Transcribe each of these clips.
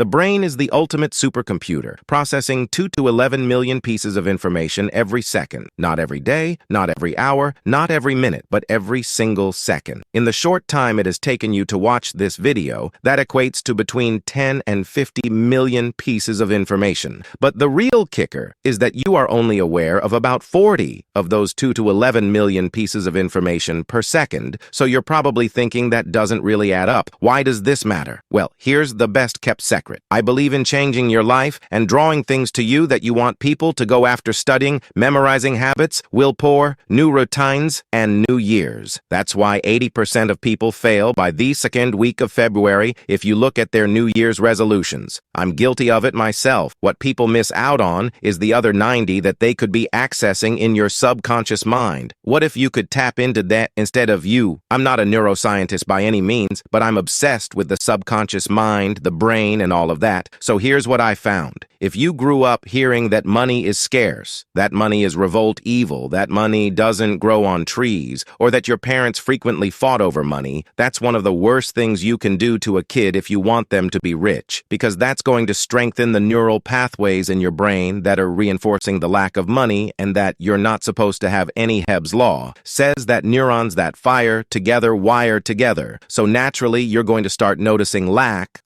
The brain is the ultimate supercomputer, processing 2 to 11 million pieces of information every second. Not every day, not every hour, not every minute, but every single second. In the short time it has taken you to watch this video, that equates to between 10 and 50 million pieces of information. But the real kicker is that you are only aware of about 40 of those 2 to 11 million pieces of information per second, so you're probably thinking that doesn't really add up. Why does this matter? Well, here's the best kept secret. I believe in changing your life and drawing things to you that you want people to go after: studying, memorizing habits, willpower, new routines, and new years. That's why 80% of people fail by the second week of February if you look at their New Year's resolutions. I'm guilty of it myself. What people miss out on is the other 90 that they could be accessing in your subconscious mind. What if you could tap into that instead of you? I'm not a neuroscientist by any means, but I'm obsessed with the subconscious mind, the brain, and all of that. So here's what I found. If you grew up hearing that money is scarce, that money is revolt evil, that money doesn't grow on trees, or that your parents frequently fought over money, that's one of the worst things you can do to a kid if you want them to be rich, because that's going to strengthen the neural pathways in your brain that are reinforcing the lack of money and that you're not supposed to have any. Hebb's law says that neurons that fire together wire together. So naturally, you're going to start noticing lack,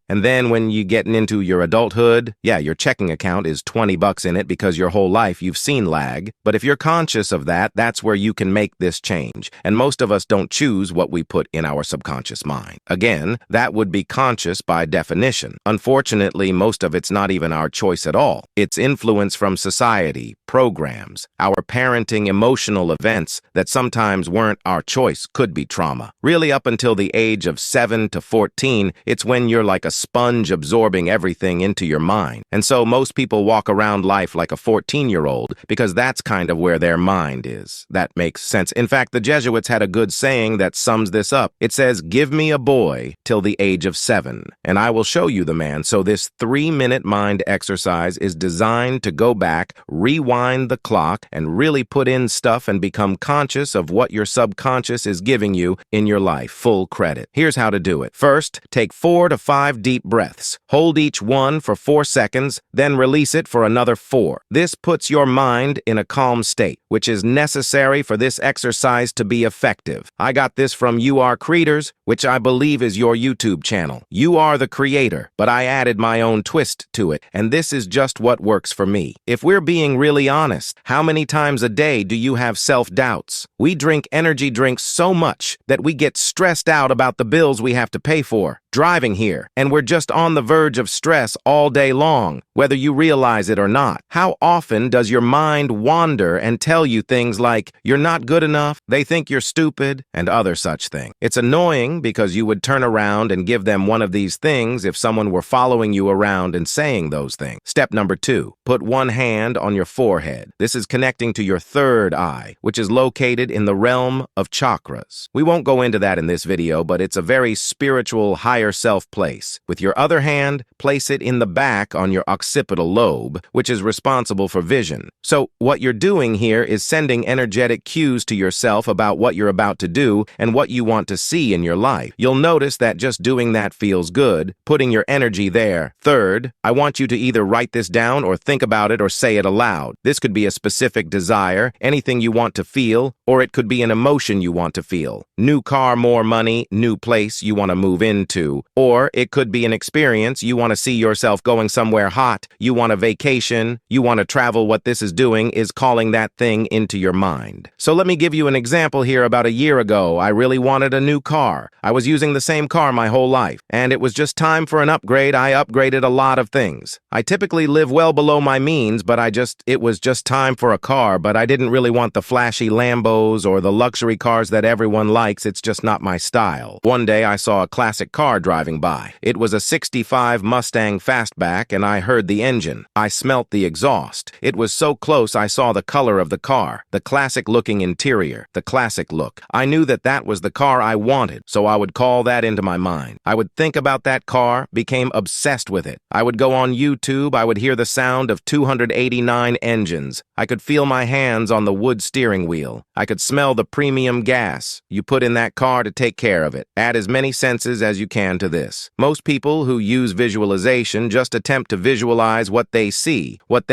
and then when you get into your adulthood, yeah, your checking account is $20 in it because your whole life you've seen lag. But if you're conscious of that, that's where you can make this change. And most of us don't choose what we put in our subconscious mind. Again, that would be conscious by definition. Unfortunately, most of it's not even our choice at all. It's influence from society, programs, our parenting, emotional events that sometimes weren't our choice. Could be trauma. Really, up until the age of 7 to 14, it's when you're like a sponge absorbing everything into your mind. And so most people walk around life like a 14-year-old because that's kind of where their mind is. That makes sense. In fact, the Jesuits had a good saying that sums this up. It says, "Give me a boy till the age of 7, and I will show you the man." So this 3-minute mind exercise is designed to go back, rewind the clock, and really put in stuff and become conscious of what your subconscious is giving you in your life. Full credit. Here's how to do it. First, take 4 to 5 deep breaths. Hold each one for 4 seconds, then release it for another 4. This puts your mind in a calm state, which is necessary for this exercise to be effective. I got this from You Are Creators, which I believe is your YouTube channel. You are the creator, but I added my own twist to it, and this is just what works for me. If we're being really honest, how many times a day do you have self-doubts? We drink energy drinks so much that we get stressed out about the bills we have to pay for, driving here, and we're just on the verge of stress all day long, whether you realize it or not. How often does your mind wander and tell you things like, "You're not good enough," "They think you're stupid," and other such things? It's annoying because you would turn around and give them one of these things if someone were following you around and saying those things. Step number 2, put one hand on your forehead. This is connecting to your third eye, which is located in the realm of chakras. We won't go into that in this video, but it's a very spiritual, higher self place. With your other hand, place it in the back on your occipital lobe, which is responsible for vision. So what you're doing here is sending energetic cues to yourself about what you're about to do and what you want to see in your life. You'll notice that just doing that feels good, putting your energy there. Third, I want you to either write this down or think about it or say it aloud. This could be a specific desire, anything you want to feel, or it could be an emotion you want to feel. New car, more money, new place you want to move into. Or it could be an experience. You want to see yourself going somewhere hot. You want a vacation. You want to travel. What this is doing is calling that thing into your mind. So let me give you an example here. About a year ago, I really wanted a new car. I was using the same car my whole life, and it was just time for an upgrade. I upgraded a lot of things. I typically live well below my means, but it was just time for a car, but I didn't really want the flashy Lambos or the luxury cars that everyone likes. It's just not my style. One day I saw a classic car driving by. It was a 65 Mustang Fastback, and I heard the engine. I smelt the exhaust. It was so close I saw the color of the car, the classic-looking interior, the classic look. I knew that that was the car I wanted, so I would call that into my mind. I would think about that car, became obsessed with it. I would go on YouTube, I would hear the sound of 289 engines. I could feel my hands on the wood steering wheel. I could smell the premium gas you put in that car to take care of it. Add as many senses as you can can to this. Most people who use visualization just attempt to visualize what they see, but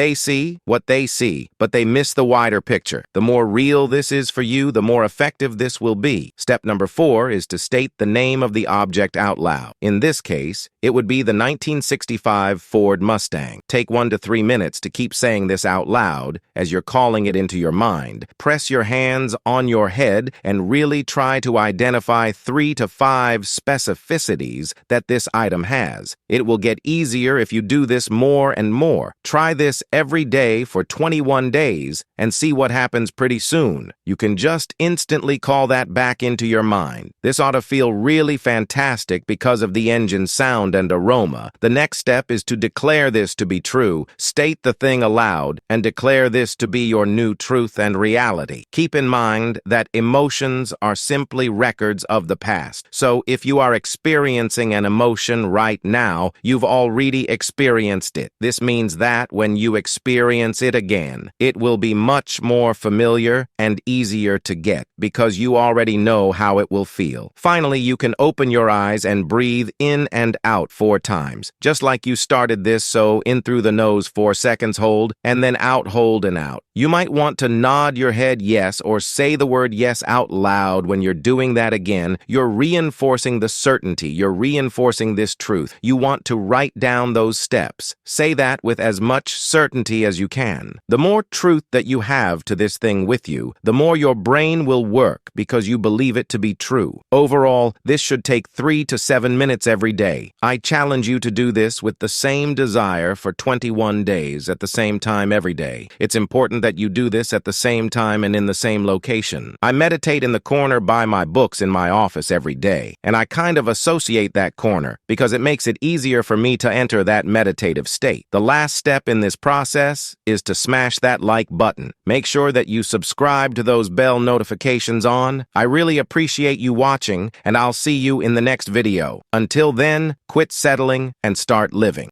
they miss the wider picture. The more real this is for you, the more effective this will be. Step number 4 is to state the name of the object out loud. In this case, it would be the 1965 Ford Mustang. Take 1 to 3 minutes to keep saying this out loud as you're calling it into your mind. Press your hands on your head and really try to identify 3 to 5 specificities that this item has. It will get easier if you do this more and more. Try this every day for 21 days and see what happens pretty soon. You can just instantly call that back into your mind. This ought to feel really fantastic because of the engine's sound and aroma. The next step is to declare this to be true. State the thing aloud and declare this to be your new truth and reality. Keep in mind that emotions are simply records of the past. So if you are experiencing an emotion right now, you've already experienced it. This means that when you experience it again, it will be much more familiar and easier to get because you already know how it will feel. Finally, you can open your eyes and breathe in and out 4 times, just like you started this. So in through the nose 4 seconds, hold, and then out, hold, and out. You might want to nod your head yes or say the word yes out loud when you're doing that again. You're reinforcing the certainty. You're reinforcing this truth. You want to write down those steps. Say that with as much certainty as you can. The more truth that you have to this thing with you, the more your brain will work because you believe it to be true. Overall, this should take 3 to 7 minutes every day. I challenge you to do this with the same desire for 21 days at the same time every day. It's important that you do this at the same time and in the same location. I meditate in the corner by my books in my office every day, and I kind of associate that corner because it makes it easier for me to enter that meditative state. The last step in this process is to smash that like button. Make sure that you subscribe to those bell notifications on. I really appreciate you watching, and I'll see you in the next video. Until then, quit settling and start living.